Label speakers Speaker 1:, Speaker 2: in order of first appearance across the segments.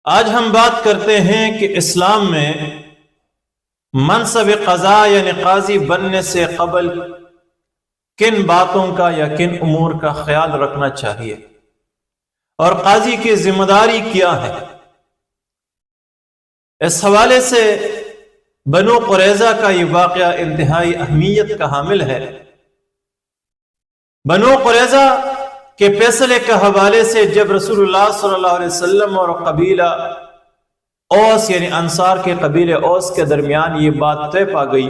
Speaker 1: آج ہم بات کرتے ہیں کہ اسلام میں منصب قضاء یعنی قاضی بننے سے قبل کن باتوں کا یا کن امور کا خیال رکھنا چاہیے اور قاضی کی ذمہ داری کیا ہے۔ اس حوالے سے بنو قریظہ کا یہ واقعہ انتہائی اہمیت کا حامل ہے۔ بنو قریظہ کے فیصلے کے حوالے سے جب رسول اللہ صلی اللہ علیہ وسلم اور قبیلہ اوس یعنی انصار کے قبیلے اوس کے درمیان یہ بات طے پا گئی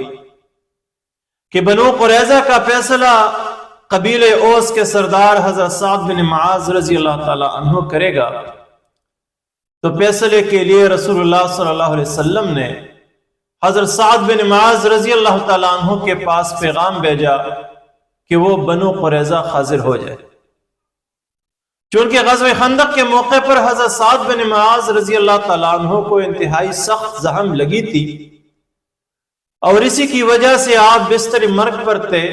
Speaker 1: کہ بنو قریظہ کا فیصلہ قبیلے اوس کے سردار حضرت سعد بن معاذ رضی اللہ تعالی عنہ کرے گا، تو فیصلے کے لیے رسول اللہ صلی اللہ علیہ وسلم نے حضرت سعد بن معاذ رضی اللہ تعالی عنہ کے پاس پیغام بھیجا کہ وہ بنو قریظہ حاضر ہو جائے۔ چونکہ غزوہ خندق کے موقع پر حضرت سعد بن معاذ رضی اللہ تعالیٰ عنہ کو انتہائی سخت زخم لگی تھی اور اسی کی وجہ سے آپ بستر مرگ پر تھے،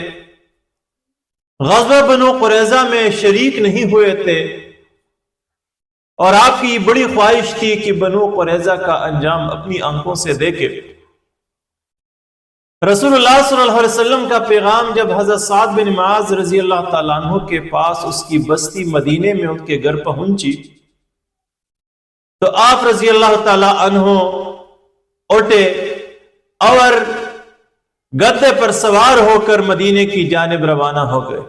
Speaker 1: غزوہ بنو قریظہ میں شریک نہیں ہوئے تھے اور آپ کی بڑی خواہش تھی کہ بنو قریظہ کا انجام اپنی آنکھوں سے دیکھے۔ رسول اللہ صلی اللہ علیہ وسلم کا پیغام جب حضرت سعد بن معاذ رضی اللہ تعالیٰ عنہ کے پاس اس کی بستی مدینے میں ان کے گھر پہنچی تو آپ رضی اللہ تعالیٰ عنہ اٹھے اور گدے پر سوار ہو کر مدینے کی جانب روانہ ہو گئے۔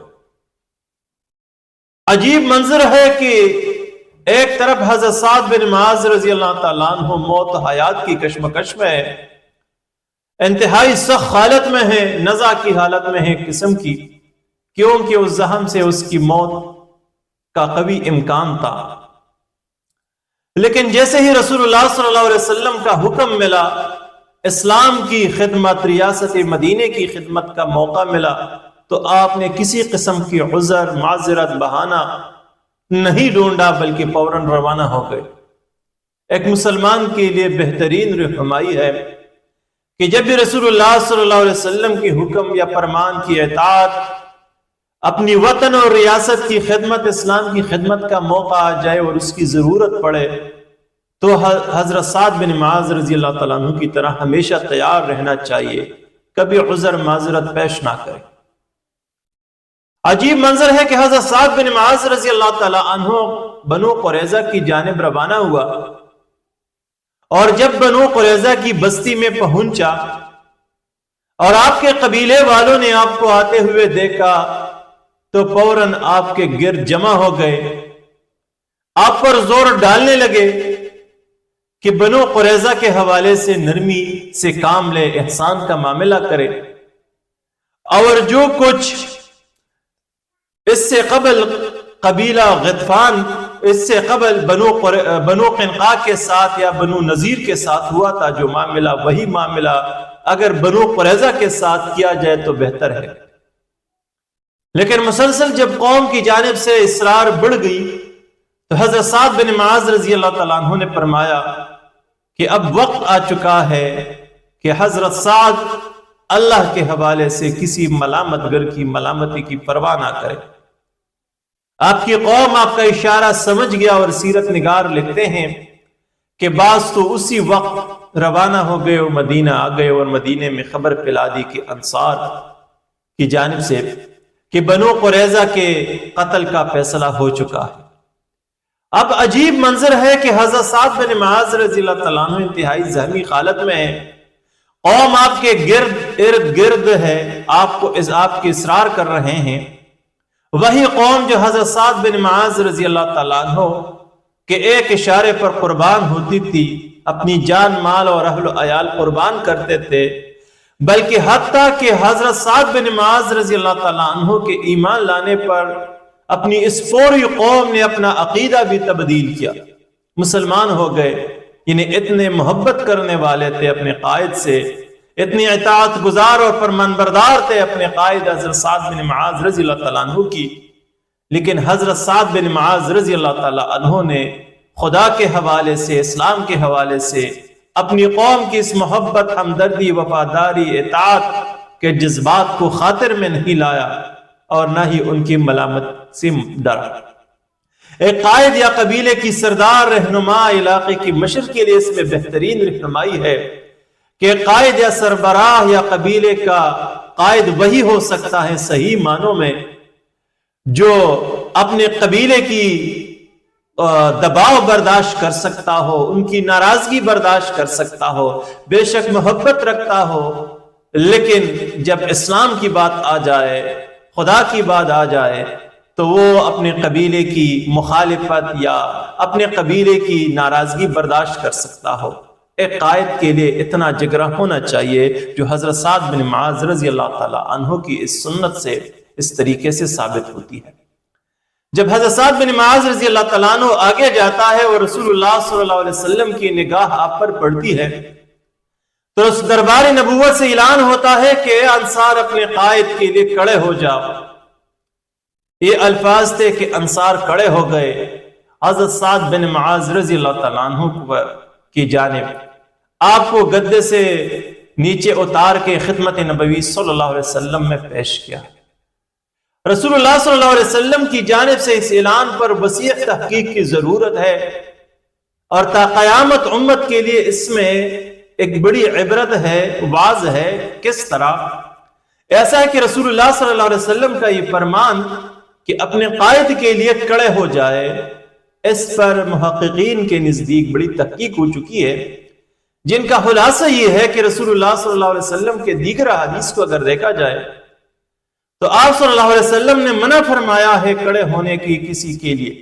Speaker 1: عجیب منظر ہے کہ ایک طرف حضرت سعد بن معاذ رضی اللہ تعالیٰ عنہ موت حیات کی کشمکش میں ہے، انتہائی سخت حالت میں ہے، نزع کی حالت میں ہے قسم کی، کیونکہ اس زخم سے اس کی موت کا قوی امکان تھا۔ لیکن جیسے ہی رسول اللہ صلی اللہ علیہ وسلم کا حکم ملا، اسلام کی خدمت، ریاست مدینے کی خدمت کا موقع ملا، تو آپ نے کسی قسم کی عذر، معذرت، بہانہ نہیں ڈھونڈا بلکہ فوراً روانہ ہو گئے۔ ایک مسلمان کے لیے بہترین رہنمائی ہے کہ جب بھی رسول اللہ صلی اللہ علیہ وسلم کی حکم یا فرمان کی اطاعت، اپنی وطن اور ریاست کی خدمت، اسلام کی خدمت کا موقع آ جائے اور اس کی ضرورت پڑے تو حضرت سعد بن معاذ رضی اللہ تعالیٰ عنہ کی طرح ہمیشہ تیار رہنا چاہیے، کبھی عذر معذرت پیش نہ کرے۔ عجیب منظر ہے کہ حضرت سعد بن معاذ رضی اللہ تعالیٰ عنہ بنو قریظہ کی جانب روانہ ہوا اور جب بنو قریظہ کی بستی میں پہنچا اور آپ کے قبیلے والوں نے آپ کو آتے ہوئے دیکھا تو فوراً آپ کے گرد جمع ہو گئے، آپ پر زور ڈالنے لگے کہ بنو قریظہ کے حوالے سے نرمی سے کام لے، احسان کا معاملہ کرے، اور جو کچھ اس سے قبل قبیلہ غطفان، اس سے قبل بنو قنقاع کے ساتھ یا بنو نذیر کے ساتھ ہوا تھا جو معاملہ، وہی معاملہ اگر بنو قریظہ کے ساتھ کیا جائے تو بہتر ہے۔ لیکن مسلسل جب قوم کی جانب سے اصرار بڑھ گئی تو حضرت سعد بن معاذ رضی اللہ تعالیٰ عنہ نے فرمایا کہ اب وقت آ چکا ہے کہ حضرت سعد اللہ کے حوالے سے کسی ملامت گر کی ملامتی کی پرواہ نہ کرے۔ آپ کی قوم آپ کا اشارہ سمجھ گیا اور سیرت نگار لکھتے ہیں کہ بعض تو اسی وقت روانہ ہو گئے اور مدینہ آ گئے اور مدینے میں خبر پھیلا دی کہ انصار کی جانب سے کہ بنو قریظہ کے قتل کا فیصلہ ہو چکا ہے۔ اب عجیب منظر ہے کہ حضرت سعد بن معاذ رضی اللہ تعالیٰ عنہ انتہائی زخمی حالت میں ہے، قوم آپ کے ارد گرد ہے، آپ کی اصرار کر رہے ہیں، وہی قوم جو حضرت سعد بن معاذ رضی اللہ تعالیٰ عنہ کے ایک اشارے پر قربان ہوتی تھی، اپنی جان مال اور اہل و عیال قربان کرتے تھے، بلکہ حتیٰ کہ حضرت سعد بن معاذ رضی اللہ تعالیٰ عنہ کے ایمان لانے پر اپنی اس پوری قوم نے اپنا عقیدہ بھی تبدیل کیا، مسلمان ہو گئے۔ یعنی اتنے محبت کرنے والے تھے اپنے قائد سے، اتنی اطاعت گزار اور فرمانبردار تھے اپنے قائد حضرت سعد بن معاذ رضی اللہ تعالیٰ عنہ کی، لیکن حضرت سعد بن معاذ رضی اللہ تعالیٰ عنہ نے خدا کے حوالے سے، اسلام کے حوالے سے اپنی قوم کی اس محبت، ہمدردی، وفاداری، اطاعت کے جذبات کو خاطر میں نہیں لایا اور نہ ہی ان کی ملامت سے ڈرا۔ ایک قائد یا قبیلے کی سردار رہنما علاقے کی مشر کے لیے اس میں بہترین رہنمائی ہے کہ قائد یا سربراہ یا قبیلے کا قائد وہی ہو سکتا ہے صحیح معنوں میں جو اپنے قبیلے کی دباؤ برداشت کر سکتا ہو، ان کی ناراضگی برداشت کر سکتا ہو، بے شک محبت رکھتا ہو، لیکن جب اسلام کی بات آ جائے، خدا کی بات آ جائے تو وہ اپنے قبیلے کی مخالفت یا اپنے قبیلے کی ناراضگی برداشت کر سکتا ہو۔ ایک قائد کے لیے اتنا جگرہ ہونا چاہیے جو حضرت سعد بن معاذ رضی اللہ تعالی عنہ کی اس سنت سے اس طریقے سے ثابت ہوتی ہے۔ جب حضرت سعد بن معاذ رضی اللہ تعالیٰ عنہ آگے جاتا ہے اور رسول اللہ صلی اللہ علیہ وسلم کی نگاہ آپ پر پڑتی ہے تو اس دربار نبوت سے اعلان ہوتا ہے کہ انصار اپنے قائد کے لیے کھڑے ہو جاؤ۔ یہ الفاظ تھے کہ انصار کھڑے ہو گئے حضرت سعد بن معاذ رضی اللہ تعالیٰ عنہ کی جانب، آپ کو گدے سے نیچے اتار کے خدمت نبوی صلی اللہ علیہ وسلم میں پیش کیا۔ رسول اللہ صلی اللہ علیہ وسلم کی جانب سے اس اعلان پر وسیع تحقیق کی ضرورت ہے، اور تا قیامت امت کے لیے اس میں ایک بڑی عبرت ہے، واعظ ہے۔ کس طرح؟ ایسا ہے کہ رسول اللہ صلی اللہ علیہ وسلم کا یہ فرمان کہ اپنے قائد کے لیے کھڑے ہو جائے، اس پر محققین کے نزدیک بڑی تحقیق ہو چکی ہے، جن کا خلاصہ یہ ہے کہ رسول اللہ صلی اللہ علیہ وسلم کے دیگر حدیث کو اگر دیکھا جائے تو آپ صلی اللہ علیہ وسلم نے منع فرمایا ہے کھڑے ہونے کی، کسی کے لیے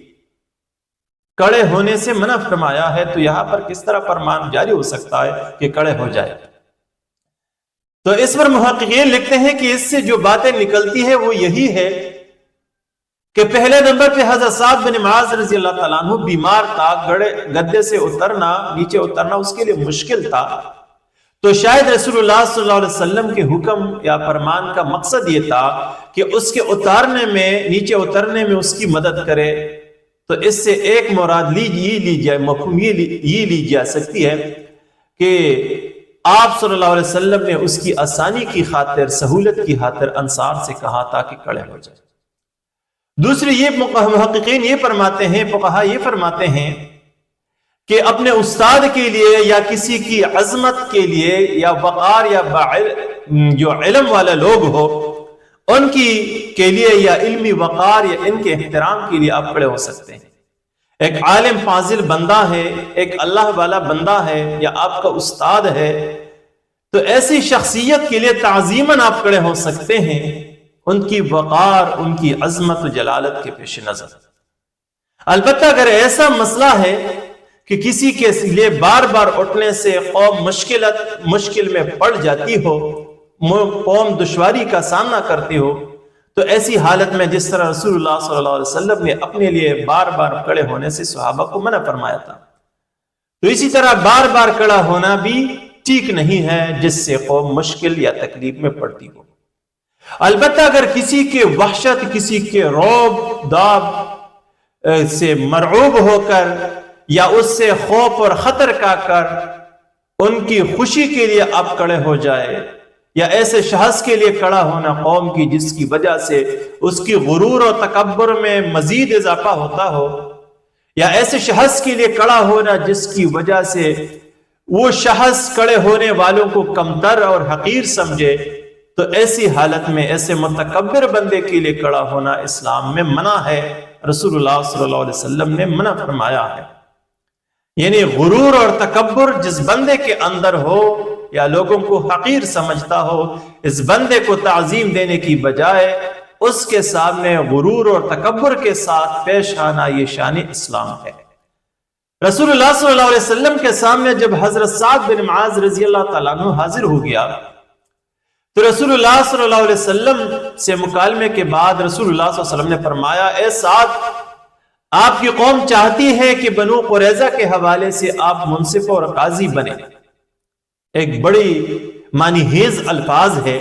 Speaker 1: کھڑے ہونے سے منع فرمایا ہے، تو یہاں پر کس طرح فرمان جاری ہو سکتا ہے کہ کھڑے ہو جائے؟ تو اس پر محققین لکھتے ہیں کہ اس سے جو باتیں نکلتی ہے وہ یہی ہے کہ پہلے نمبر پہ حضرت سعد بن معاذ رضی اللہ تعالیٰ عنہ بیمار تھا، گدے سے اترنا، نیچے اترنا اس کے لیے مشکل تھا، تو شاید رسول اللہ صلی اللہ علیہ وسلم کے حکم یا فرمان کا مقصد یہ تھا کہ اس کے اتارنے میں، نیچے اترنے میں اس کی مدد کرے۔ تو اس سے ایک مراد یہ لی جائے، مفہوم یہ لی جا سکتی ہے کہ آپ صلی اللہ علیہ وسلم نے اس کی آسانی کی خاطر، سہولت کی خاطر انصار سے کہا تھا کہ کھڑے ہو جائے۔ دوسری یہ محققین یہ فرماتے ہیں، فقہا یہ فرماتے ہیں کہ اپنے استاد کے لیے یا کسی کی عظمت کے لیے یا وقار یا جو علم والے لوگ ہو ان کی کے لیے یا علمی وقار یا ان کے احترام کے لیے آپ کھڑے ہو سکتے ہیں۔ ایک عالم فاضل بندہ ہے، ایک اللہ والا بندہ ہے یا آپ کا استاد ہے، تو ایسی شخصیت کے لیے تعظیماً آپ کھڑے ہو سکتے ہیں، ان کی وقار، ان کی عظمت و جلالت کے پیش نظر۔ البتہ اگر ایسا مسئلہ ہے کہ کسی کے لیے بار بار اٹھنے سے قوم مشکل میں پڑ جاتی ہو، قوم دشواری کا سامنا کرتی ہو، تو ایسی حالت میں جس طرح رسول اللہ صلی اللہ علیہ وسلم نے اپنے لیے بار بار کھڑے ہونے سے صحابہ کو منع فرمایا تھا، تو اسی طرح بار بار کھڑا ہونا بھی ٹھیک نہیں ہے جس سے قوم مشکل یا تکلیف میں پڑتی ہو۔ البتہ اگر کسی کے وحشت، کسی کے رعب داب سے مرعوب ہو کر یا اس سے خوف اور خطر کا کر ان کی خوشی کے لیے آپ کھڑے ہو جائے، یا ایسے شخص کے لیے کھڑا ہونا قوم کی جس کی وجہ سے اس کی غرور و تکبر میں مزید اضافہ ہوتا ہو، یا ایسے شخص کے لیے کھڑا ہونا جس کی وجہ سے وہ شخص کھڑے ہونے والوں کو کمتر اور حقیر سمجھے، تو ایسی حالت میں ایسے متکبر بندے کے لیے کھڑا ہونا اسلام میں منع ہے، رسول اللہ صلی اللہ علیہ وسلم نے منع فرمایا ہے۔ یعنی غرور اور تکبر جس بندے کے اندر ہو یا لوگوں کو حقیر سمجھتا ہو، اس بندے کو تعظیم دینے کی بجائے اس کے سامنے غرور اور تکبر کے ساتھ پیش آنا یہ شان اسلام ہے۔ رسول اللہ صلی اللہ علیہ وسلم کے سامنے جب حضرت سعد بن معاذ رضی اللہ تعالیٰ عنہ حاضر ہو گیا تو رسول اللہ صلی اللہ علیہ وسلم سے مکالمے کے بعد رسول اللہ صلی اللہ علیہ وسلم نے فرمایا، اے سعد، آپ کی قوم چاہتی ہے کہ بنو قریظہ کے حوالے سے آپ منصف اور قاضی بنے۔ ایک بڑی معنی خیز الفاظ ہے،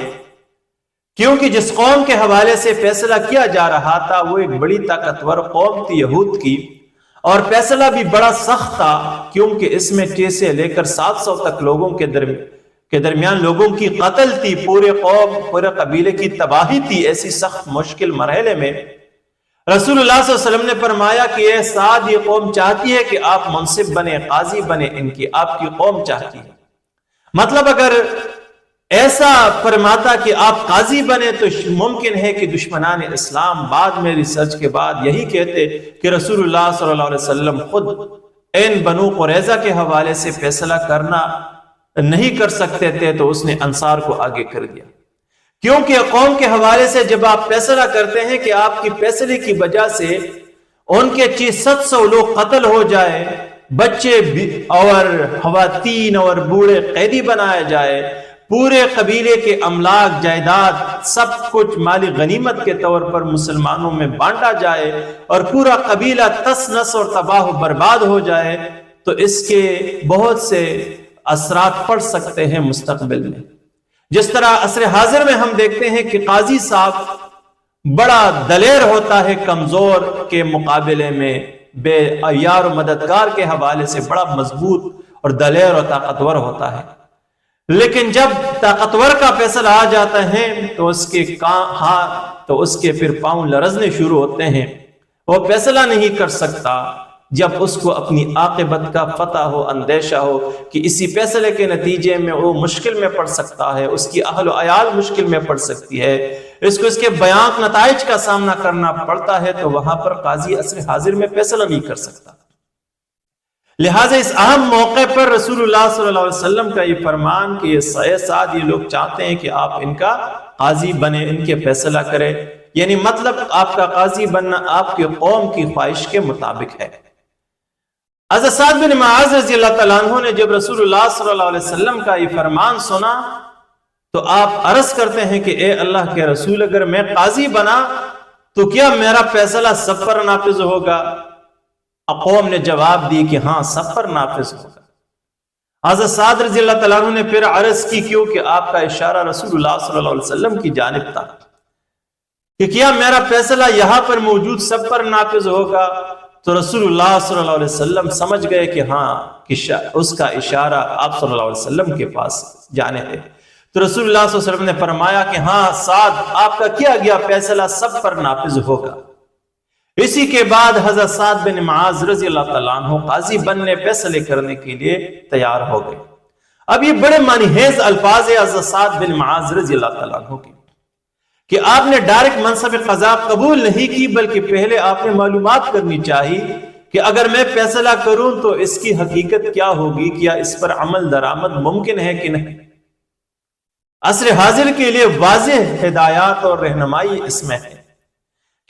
Speaker 1: کیونکہ جس قوم کے حوالے سے فیصلہ کیا جا رہا تھا وہ ایک بڑی طاقتور قوم تھی یہود کی، اور فیصلہ بھی بڑا سخت تھا، کیونکہ اس میں 6 سے لے کر 700 تک لوگوں کے درمیان لوگوں کی قتل تھی، پورے قوم، پورے قبیلے کی تباہی تھی۔ ایسی سخت مشکل مرحلے میں رسول اللہ صلی اللہ علیہ وسلم نے فرمایا کہ اے سعد، یہ قوم چاہتی ہے کہ آپ منصب بنے، قاضی بنے، آپ کی قوم چاہتی ہے۔ مطلب اگر ایسا فرماتا کہ آپ قاضی بنے تو ممکن ہے کہ دشمنان اسلام بعد میں ریسرچ کے بعد یہی کہتے کہ رسول اللہ صلی اللہ علیہ وسلم خود این بنو قریظہ کے حوالے سے فیصلہ کرنا نہیں کر سکتے تھے، تو اس نے انصار کو آگے کر دیا۔ کیونکہ قوم کے حوالے سے جب آپ فیصلہ کرتے ہیں کہ آپ کی فیصلے کی وجہ سے ان کے 700 لوگ قتل ہو جائے، بچے اور خواتین اور بوڑھے قیدی بنائے جائے، پورے قبیلے کے املاک جائیداد سب کچھ مالی غنیمت کے طور پر مسلمانوں میں بانٹا جائے اور پورا قبیلہ تس نس اور تباہ و برباد ہو جائے، تو اس کے بہت سے اثرات پڑ سکتے ہیں مستقبل میں۔ جس طرح عصر حاضر میں ہم دیکھتے ہیں کہ قاضی صاحب بڑا دلیر ہوتا ہے، کمزور کے مقابلے میں بے یار و مددگار کے حوالے سے بڑا مضبوط اور دلیر اور طاقتور ہوتا ہے، لیکن جب طاقتور کا فیصلہ آ جاتا ہے تو اس کے پھر پاؤں لرزنے شروع ہوتے ہیں، وہ فیصلہ نہیں کر سکتا جب اس کو اپنی عاقبت کا پتہ ہو، اندیشہ ہو کہ اسی فیصلے کے نتیجے میں وہ مشکل میں پڑ سکتا ہے، اس کی اہل و عیال مشکل میں پڑ سکتی ہے، اس کو اس کے بیان نتائج کا سامنا کرنا پڑتا ہے، تو وہاں پر قاضی عصر حاضر میں فیصلہ نہیں کر سکتا۔ لہٰذا اس اہم موقع پر رسول اللہ صلی اللہ علیہ وسلم کا یہ فرمان کہ یہ سعد یہ لوگ چاہتے ہیں کہ آپ ان کا قاضی بنے، ان کے فیصلہ کرے، یعنی مطلب آپ کا قاضی بننا آپ کے قوم کی خواہش کے مطابق ہے۔ حضرت سعد بن معاذ رضی اللہ تعالیٰ عنہ نے جب رسول اللہ صلی اللہ علیہ وسلم کا یہ فرمان سنا تو آپ عرض کرتے ہیں کہ اے اللہ کے رسول، اگر میں قاضی بنا تو کیا میرا فیصلہ سب پر نافذ ہوگا؟ قوم نے جواب دی کہ ہاں، سب پر نافذ ہوگا۔ حضرت سعد رضی اللہ تعالیٰ عنہ نے پھر عرض کی کہ آپ کا اشارہ رسول اللہ صلی اللہ علیہ وسلم کی جانب تھا کہ کیا میرا فیصلہ یہاں پر موجود سب پر نافذ ہوگا؟ تو رسول اللہ صلی اللہ علیہ وسلم سمجھ گئے کہ ہاں، اس کا اشارہ آپ صلی اللہ علیہ وسلم کے پاس جانے ہے۔ تو رسول اللہ صلی اللہ علیہ وسلم نے فرمایا کہ ہاں سعد، آپ کا کیا گیا فیصلہ سب پر نافذ ہوگا۔ اسی کے بعد حضرت سعد بن معاذ رضی اللہ تعالیٰ عنہ قاضی بننے، فیصلے کرنے کے لیے تیار ہو گئے۔ اب یہ بڑے معنی خیز الفاظ ہے حضرت سعد بن معاذ رضی اللہ تعالیٰ عنہ کی کہ آپ نے ڈائریکٹ منصب قضا قبول نہیں کی، بلکہ پہلے آپ نے معلومات کرنی چاہیے کہ اگر میں فیصلہ کروں تو اس کی حقیقت کیا ہوگی، کیا اس پر عمل درآمد ممکن ہے کہ نہیں۔ عصر حاضر کے لیے واضح ہدایات اور رہنمائی اس میں ہے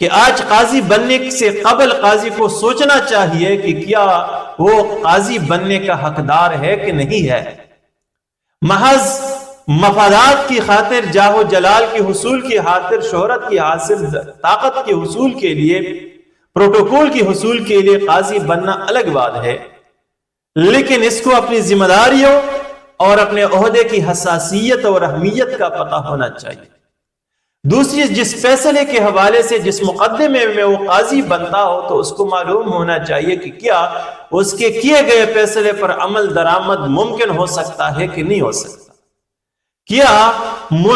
Speaker 1: کہ آج قاضی بننے سے قبل قاضی کو سوچنا چاہیے کہ کیا وہ قاضی بننے کا حقدار ہے کہ نہیں ہے۔ محض مفادات کی خاطر، جاہ و جلال کے حصول کی خاطر، شہرت کی حاصل، طاقت کے حصول کے لیے، پروٹوکول کی حصول کے لیے قاضی بننا الگ بات ہے، لیکن اس کو اپنی ذمہ داریوں اور اپنے عہدے کی حساسیت اور اہمیت کا پتہ ہونا چاہیے۔ دوسری، جس فیصلے کے حوالے سے جس مقدمے میں وہ قاضی بنتا ہو تو اس کو معلوم ہونا چاہیے کہ کیا اس کے کیے گئے فیصلے پر عمل درآمد ممکن ہو سکتا ہے کہ نہیں ہو سکتا۔ کیا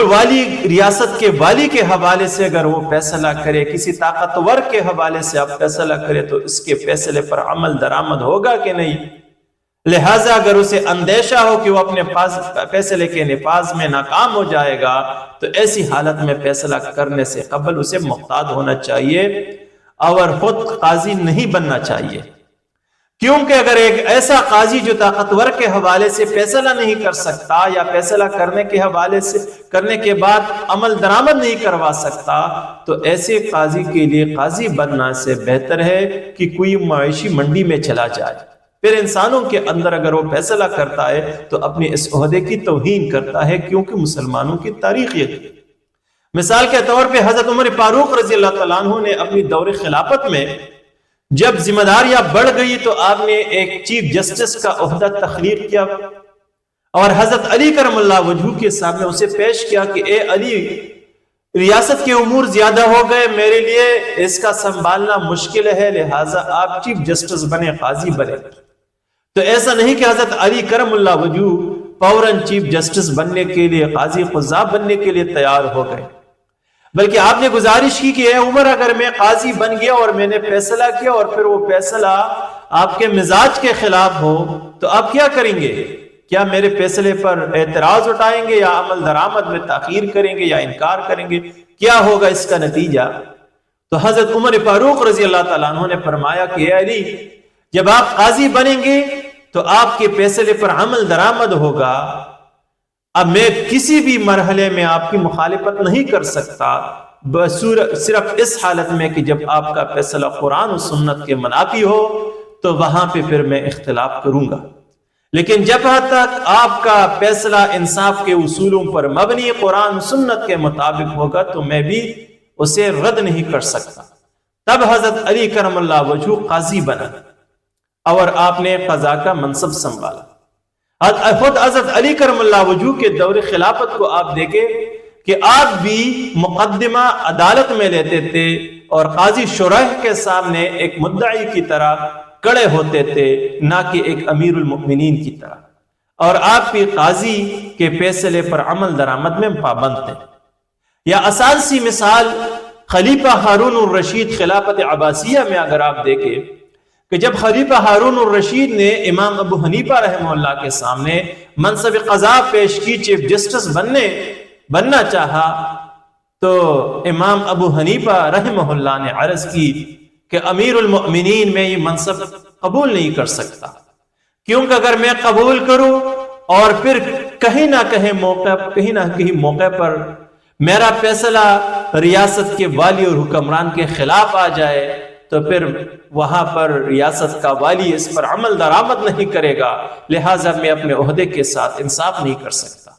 Speaker 1: والی، ریاست کے والی کے حوالے سے اگر وہ فیصلہ کرے، کسی طاقتور کے حوالے سے آپ فیصلہ کرے تو اس کے فیصلے پر عمل درآمد ہوگا کہ نہیں۔ لہٰذا اگر اسے اندیشہ ہو کہ وہ اپنے فیصلے کے نفاذ میں ناکام ہو جائے گا تو ایسی حالت میں فیصلہ کرنے سے قبل اسے محتاط ہونا چاہیے اور خود قاضی نہیں بننا چاہیے، کیونکہ اگر ایک ایسا قاضی جو طاقتور کے حوالے سے فیصلہ نہیں کر سکتا یا فیصلہ کرنے کے حوالے سے کرنے کے بعد عمل درآمد نہیں کروا سکتا، تو ایسے قاضی کے لیے قاضی بننا سے بہتر ہے کہ کوئی معاشی منڈی میں چلا جائے۔ پھر انسانوں کے اندر اگر وہ فیصلہ کرتا ہے تو اپنے اس عہدے کی توہین کرتا ہے، کیونکہ مسلمانوں کی تاریخ یہ ہے۔ مثال کے طور پہ حضرت عمر فاروق رضی اللہ تعالیٰ عنہ نے اپنی دور خلافت میں جب ذمہ داریاں بڑھ گئی تو آپ نے ایک چیف جسٹس کا عہدہ تخلیق کیا اور حضرت علی کرم اللہ وجہہ کے سامنے اسے پیش کیا کہ اے علی، ریاست کے امور زیادہ ہو گئے، میرے لیے اس کا سنبھالنا مشکل ہے، لہٰذا آپ چیف جسٹس بنے، قاضی بنے۔ تو ایسا نہیں کہ حضرت علی کرم اللہ وجہہ فوراً چیف جسٹس بننے کے لیے، قاضی قضات بننے کے لیے تیار ہو گئے، بلکہ آپ نے گزارش کی کہ اے عمر اگر میں قاضی بن گیا اور میں نے فیصلہ کیا اور پھر وہ فیصلہ آپ کے مزاج کے خلاف ہو تو آپ کیا کریں گے؟ کیا میرے فیصلے پر اعتراض اٹھائیں گے یا عمل درآمد میں تاخیر کریں گے یا انکار کریں گے؟ کیا ہوگا اس کا نتیجہ؟ تو حضرت عمر فاروق رضی اللہ تعالیٰ عنہ نے فرمایا کہ اے علی، جب آپ قاضی بنیں گے تو آپ کے فیصلے پر عمل درآمد ہوگا۔ اب میں کسی بھی مرحلے میں آپ کی مخالفت نہیں کر سکتا، صرف اس حالت میں کہ جب آپ کا فیصلہ قرآن و سنت کے منافی ہو تو وہاں پہ پھر میں اختلاف کروں گا، لیکن جب تک آپ کا فیصلہ انصاف کے اصولوں پر مبنی قرآن و سنت کے مطابق ہوگا تو میں بھی اسے رد نہیں کر سکتا۔ تب حضرت علی کرم اللہ وجہہ قاضی بنا اور آپ نے قضا کا منصب سنبھالا۔ خود حضرت علی کرم اللہ وجہہ کے دور خلافت کو آپ دیکھیں کہ آپ بھی مقدمہ عدالت میں لیتے تھے اور قاضی شرح کے سامنے ایک مدعی کی طرح کڑے ہوتے تھے، نہ کہ ایک امیر المؤمنین کی طرح، اور آپ بھی قاضی کے فیصلے پر عمل درآمد میں پابند تھے۔ یا آسان سی مثال خلیفہ ہارون الرشید خلافت عباسیہ میں اگر آپ دیکھیں کہ جب خلیفہ ہارون الرشید نے امام ابو حنیفہ رحمہ اللہ کے سامنے منصب قضا پیش کی، چیف جسٹس بننا چاہا، تو امام ابو حنیفہ رحمہ اللہ نے عرض کی کہ امیر المؤمنین میں یہ منصب قبول نہیں کر سکتا، کیونکہ اگر میں قبول کروں اور پھر کہیں نہ کہیں موقع پر میرا فیصلہ ریاست کے والی اور حکمران کے خلاف آ جائے تو پھر وہاں پر ریاست کا والی اس پر عمل درآمد نہیں کرے گا، لہٰذا میں اپنے عہدے کے ساتھ انصاف نہیں کر سکتا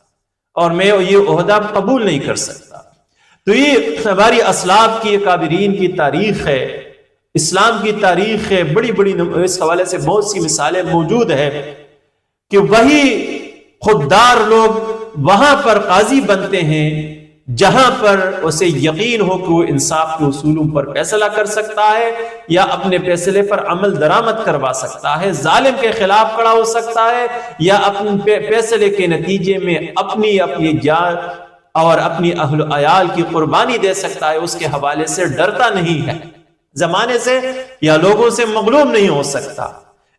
Speaker 1: اور میں یہ عہدہ قبول نہیں کر سکتا۔ تو یہ ہماری اسلاف کی اکابرین کی تاریخ ہے، اسلام کی تاریخ ہے، بڑی اس حوالے سے بہت سی مثالیں موجود ہیں کہ وہی خوددار لوگ وہاں پر قاضی بنتے ہیں جہاں پر اسے یقین ہو کہ وہ انصاف کے اصولوں پر فیصلہ کر سکتا ہے یا اپنے فیصلے پر عمل درآمد کروا سکتا ہے، ظالم کے خلاف کھڑا ہو سکتا ہے یا اپنے فیصلے کے نتیجے میں اپنی جان اور اپنی اہل و عیال کی قربانی دے سکتا ہے، اس کے حوالے سے ڈرتا نہیں ہے، زمانے سے یا لوگوں سے مغلوب نہیں ہو سکتا۔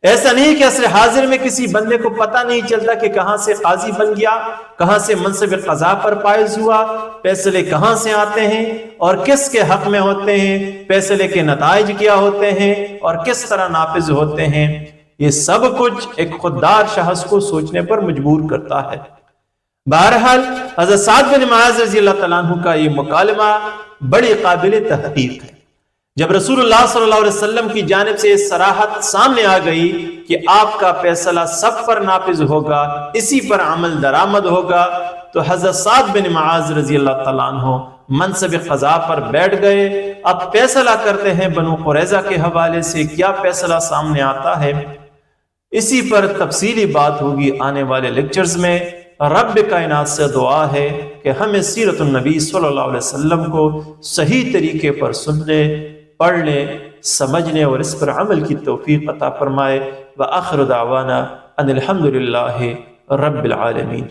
Speaker 1: ایسا نہیں کہ عصر حاضر میں کسی بندے کو پتہ نہیں چلتا کہ کہاں سے قاضی بن گیا، کہاں سے منصب قضا پر فائز ہوا، فیصلے کہاں سے آتے ہیں اور کس کے حق میں ہوتے ہیں، فیصلے کے نتائج کیا ہوتے ہیں اور کس طرح نافذ ہوتے ہیں، یہ سب کچھ ایک خوددار شخص کو سوچنے پر مجبور کرتا ہے۔ بہرحال حضرت سعد بن معاذ رضی اللہ تعالیٰ عنہ کا یہ مکالمہ بڑی قابل تحقیق ہے۔ جب رسول اللہ صلی اللہ علیہ وسلم کی جانب سے اس صراحت سامنے آ گئی کہ آپ کا فیصلہ سب پر نافذ ہوگا، اسی پر عمل درآمد ہوگا، تو حضرت سعد بن معاذ رضی اللہ تعالیٰ عنہ منصب قضا پر بیٹھ گئے۔ اب فیصلہ کرتے ہیں بنو قریظہ کے حوالے سے کیا فیصلہ سامنے آتا ہے، اسی پر تفصیلی بات ہوگی آنے والے لیکچرز میں۔ رب کائنات سے دعا ہے کہ ہمیں سیرت النبی صلی اللہ علیہ وسلم کو صحیح طریقے پر سننے، پڑھنے، سمجھنے اور اس پر عمل کی توفیق عطا فرمائے۔ وآخر دعوانا ان الحمد للہ رب العالمین۔